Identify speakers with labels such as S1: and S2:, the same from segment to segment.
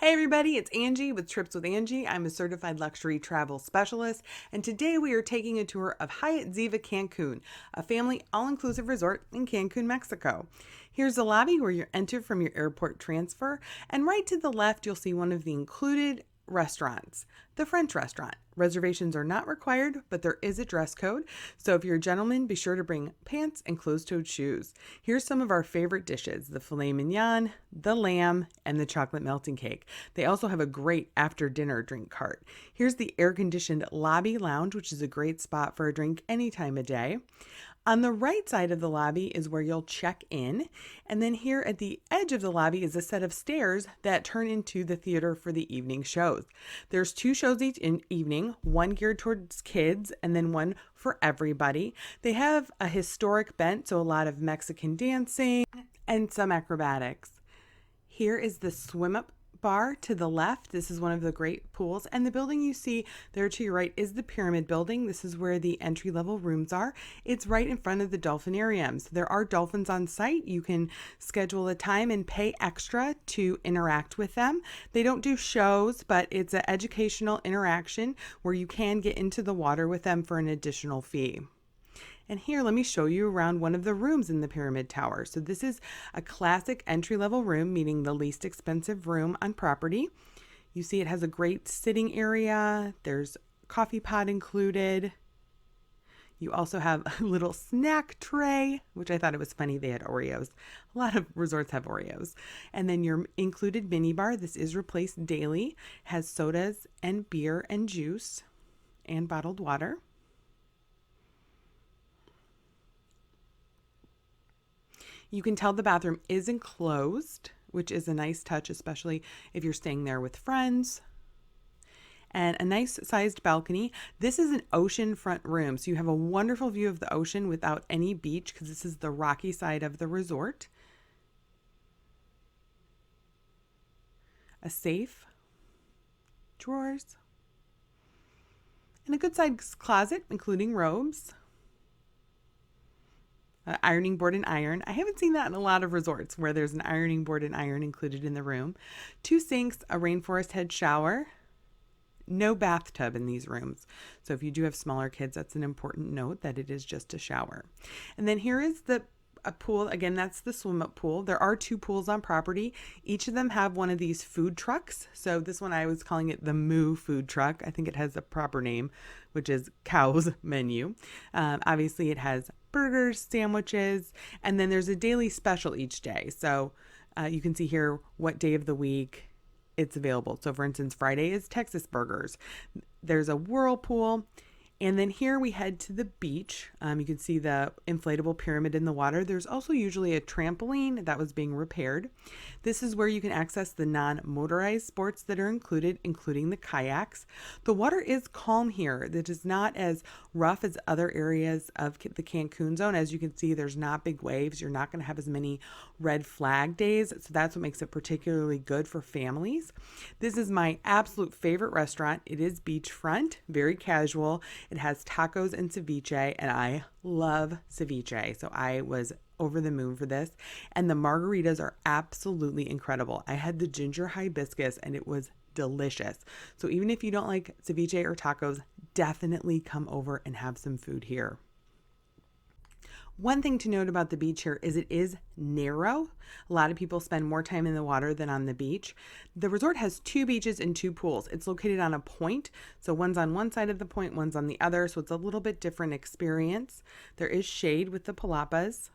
S1: Hey everybody, it's Angie with Trips with Angie. I'm a certified luxury travel specialist, and today we are taking a tour of Hyatt Ziva Cancun, a family all-inclusive resort in Cancun, Mexico. Here's the lobby where you enter from your airport transfer, and right to the left you'll see one of the included restaurants, the French restaurant. Reservations are not required, but there is a dress code, so if you're a gentleman, be sure to bring pants and closed-toed shoes. Here's some of our favorite dishes: the filet mignon, the lamb, and the chocolate melting cake. They also have a great after-dinner drink cart. Here's the air-conditioned lobby lounge, which is a great spot for a drink any time of day. On the right side of the lobby is where you'll check in, and then here at the edge of the lobby is a set of stairs that turn into the theater for the evening shows. There's 2 shows each evening, one geared towards kids and then one for everybody. They have a historic bent, so a lot of Mexican dancing and some acrobatics. Here is the swim up bar to the left. This is one of the great pools, and the building you see there to your right is the pyramid building. This is where the entry level rooms are. It's right in front of the dolphinarium. So there are dolphins on site. You can schedule a time and pay extra to interact with them. They don't do shows, but it's an educational interaction where you can get into the water with them for an additional fee. And here, let me show you around one of the rooms in the Pyramid Tower. So this is a classic entry-level room, meaning the least expensive room on property. You see it has a great sitting area. There's coffee pot included. You also have a little snack tray, which I thought it was funny they had Oreos. A lot of resorts have Oreos. And then your included minibar. This is replaced daily. Has sodas and beer and juice and bottled water. You can tell the bathroom is enclosed, which is a nice touch, especially if you're staying there with friends. And a nice sized balcony. This is an oceanfront room, so you have a wonderful view of the ocean without any beach because this is the rocky side of the resort. A safe, drawers, and a good sized closet, including robes. Ironing board and iron. I haven't seen that in a lot of resorts where there's an ironing board and iron included in the room. 2 sinks, a rainforest head shower. No bathtub in these rooms. So if you do have smaller kids, that's an important note that it is just a shower. And then here is a pool. Again, that's the swim up pool. There are 2 pools on property. Each of them have one of these food trucks. So this one, I was calling it the Moo food truck. I think it has a proper name, which is Cow's Menu. Obviously, it has burgers, sandwiches, and then there's a daily special each day. So you can see here what day of the week it's available. So for instance, Friday is Texas burgers. There's a whirlpool. And then here we head to the beach. You can see the inflatable pyramid in the water. There's also usually a trampoline that was being repaired. This is where you can access the non-motorized sports that are included, including the kayaks. The water is calm here. It is not as rough as other areas of the Cancun zone. As you can see, there's not big waves. You're not going to have as many red flag days. So that's what makes it particularly good for families. This is my absolute favorite restaurant. It is beachfront, very casual. It has tacos and ceviche, and I love ceviche. So I was over the moon for this. And the margaritas are absolutely incredible. I had the ginger hibiscus and it was delicious. So even if you don't like ceviche or tacos, definitely come over and have some food here. One thing to note about the beach here is it is narrow. A lot of people spend more time in the water than on the beach. The resort has 2 beaches and 2 pools. It's located on a point, so one's on one side of the point, one's on the other, so it's a little bit different experience. There is shade with the palapas.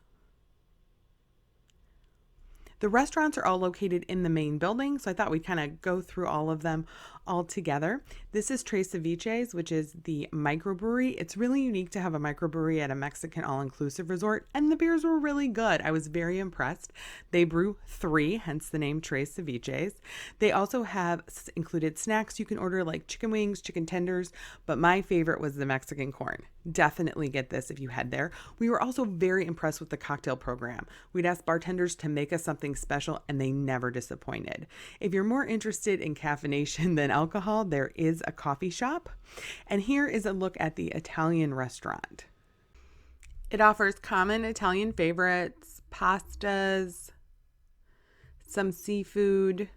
S1: The restaurants are all located in the main building, so I thought we'd kind of go through all of them all together. This is Trey Ceviches, which is the micro-brewery. It's really unique to have a micro-brewery at a Mexican all-inclusive resort, and the beers were really good. I was very impressed. They brew 3, hence the name Trey Ceviches. They also have included snacks you can order, like chicken wings, chicken tenders, but my favorite was the Mexican corn. Definitely get this if you head there. We were also very impressed with the cocktail program. We'd ask bartenders to make us something special, and they never disappointed. If you're more interested in caffeination than alcohol, there is a coffee shop. And here is a look at the Italian restaurant. It offers common Italian favorites, pastas, some seafood,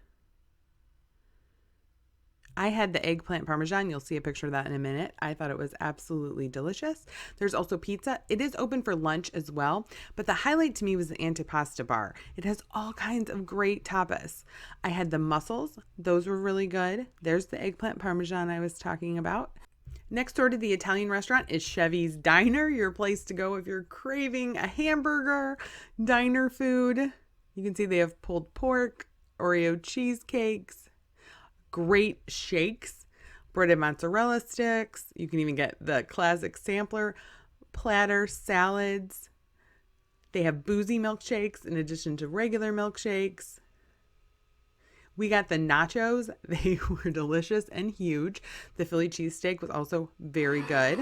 S1: I had the eggplant parmesan. You'll see a picture of that in a minute. I thought it was absolutely delicious. There's also pizza. It is open for lunch as well, but the highlight to me was the antipasta bar. It has all kinds of great tapas. I had the mussels. Those were really good. There's the eggplant parmesan I was talking about. Next door to the Italian restaurant is Chevy's Diner, your place to go if you're craving a hamburger, diner food. You can see they have pulled pork, Oreo cheesecakes, great shakes, breaded mozzarella sticks. You can even get the classic sampler, platter, salads. They have boozy milkshakes in addition to regular milkshakes. We got the nachos. They were delicious and huge. The Philly cheesesteak was also very good.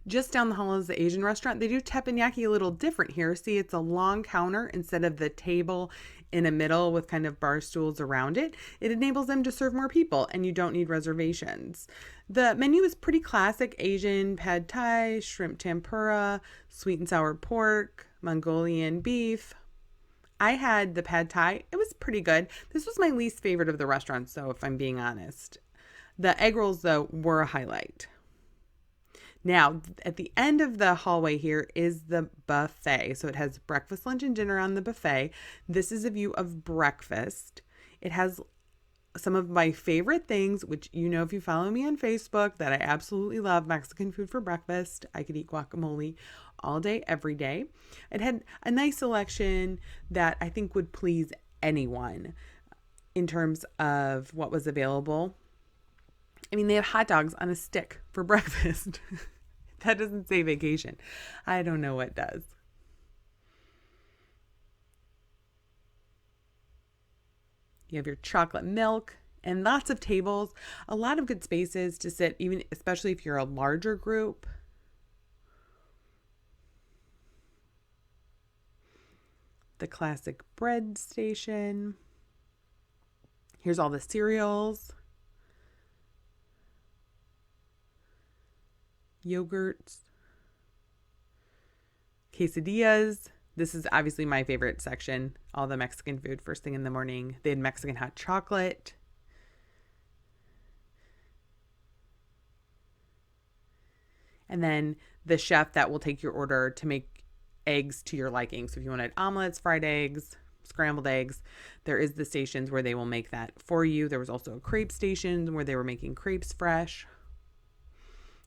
S1: Just down the hall is the Asian restaurant. They do teppanyaki a little different here. See, it's a long counter instead of the table in a middle with kind of bar stools around it. It enables them to serve more people and you don't need reservations. The menu is pretty classic Asian: pad thai, shrimp tempura, sweet and sour pork, Mongolian beef. I had the pad thai. It was pretty good. This was my least favorite of the restaurants, though, if I'm being honest. The egg rolls, though, were a highlight. Now, at the end of the hallway here is the buffet. So it has breakfast, lunch, and dinner on the buffet. This is a view of breakfast. It has some of my favorite things, which you know if you follow me on Facebook, that I absolutely love Mexican food for breakfast. I could eat guacamole all day, every day. It had a nice selection that I think would please anyone in terms of what was available. I mean, they have hot dogs on a stick for breakfast. That doesn't say vacation. I don't know what does. You have your chocolate milk and lots of tables, a lot of good spaces to sit, even especially if you're a larger group. The classic bread station. Here's all the cereals, yogurts, quesadillas. This is obviously my favorite section. All the Mexican food first thing in the morning. They had Mexican hot chocolate. And then the chef that will take your order to make eggs to your liking. So if you wanted omelets, fried eggs, scrambled eggs, there is the stations where they will make that for you. There was also a crepe station where they were making crepes fresh.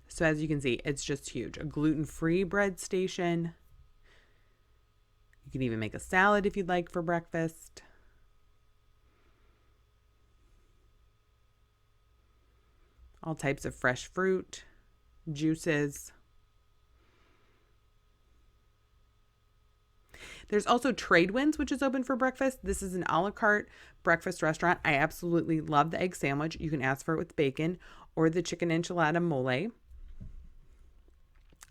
S1: So as you can see, it's just huge. A gluten-free bread station. You can even make a salad if you'd like for breakfast. All types of fresh fruit, juices. There's also Trade Winds, which is open for breakfast. This is an a la carte breakfast restaurant. I absolutely love the egg sandwich. You can ask for it with bacon or the chicken enchilada mole.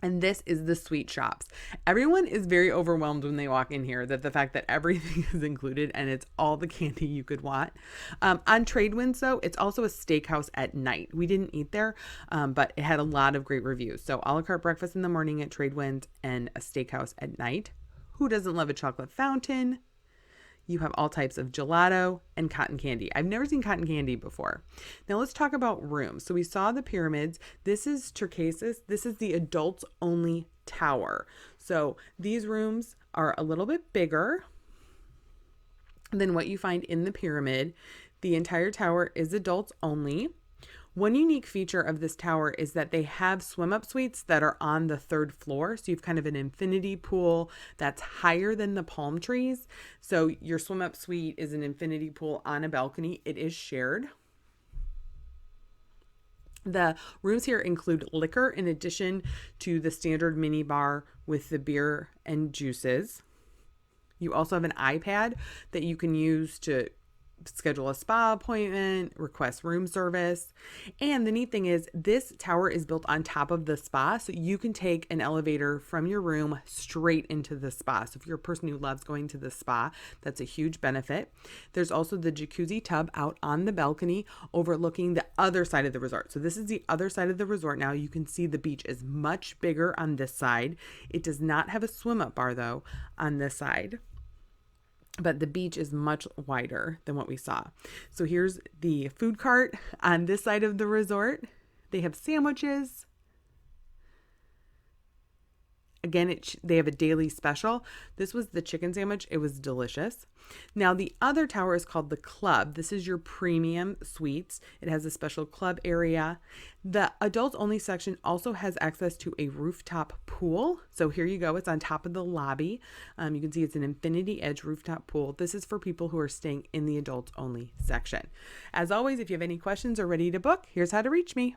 S1: And this is the sweet shops. Everyone is very overwhelmed when they walk in here that the fact that everything is included and it's all the candy you could want. On Trade Winds, though, it's also a steakhouse at night. We didn't eat there, but it had a lot of great reviews. So a la carte breakfast in the morning at Trade Winds and a steakhouse at night. Who doesn't love a chocolate fountain? You have all types of gelato and cotton candy. I've never seen cotton candy before. Now let's talk about rooms. So we saw the pyramids. This is Turquoise. This is the adults only tower. So these rooms are a little bit bigger than what you find in the pyramid. The entire tower is adults only. One unique feature of this tower is that they have swim up suites that are on the third floor. So you've kind of an infinity pool that's higher than the palm trees. So your swim up suite is an infinity pool on a balcony. It is shared. The rooms here include liquor in addition to the standard mini bar with the beer and juices. You also have an iPad that you can use to schedule a spa appointment, request room service. And the neat thing is this tower is built on top of the spa, so you can take an elevator from your room straight into the spa. So if you're a person who loves going to the spa, that's a huge benefit. There's also the Jacuzzi Tub out on the balcony overlooking the other side of the resort. So this is the other side of the resort now. You can see the beach is much bigger on this side. It does not have a swim up bar though on this side. but the beach is much wider than what we saw. So here's the food cart on this side of the resort. They have sandwiches. Again, they have a daily special. This was the chicken sandwich. It was delicious. Now, the other tower is called the Club. This is your premium suites. It has a special club area. The adults only section also has access to a rooftop pool. So here you go. It's on top of the lobby. You can see it's an infinity edge rooftop pool. This is for people who are staying in the adults only section. As always, if you have any questions or ready to book, here's how to reach me.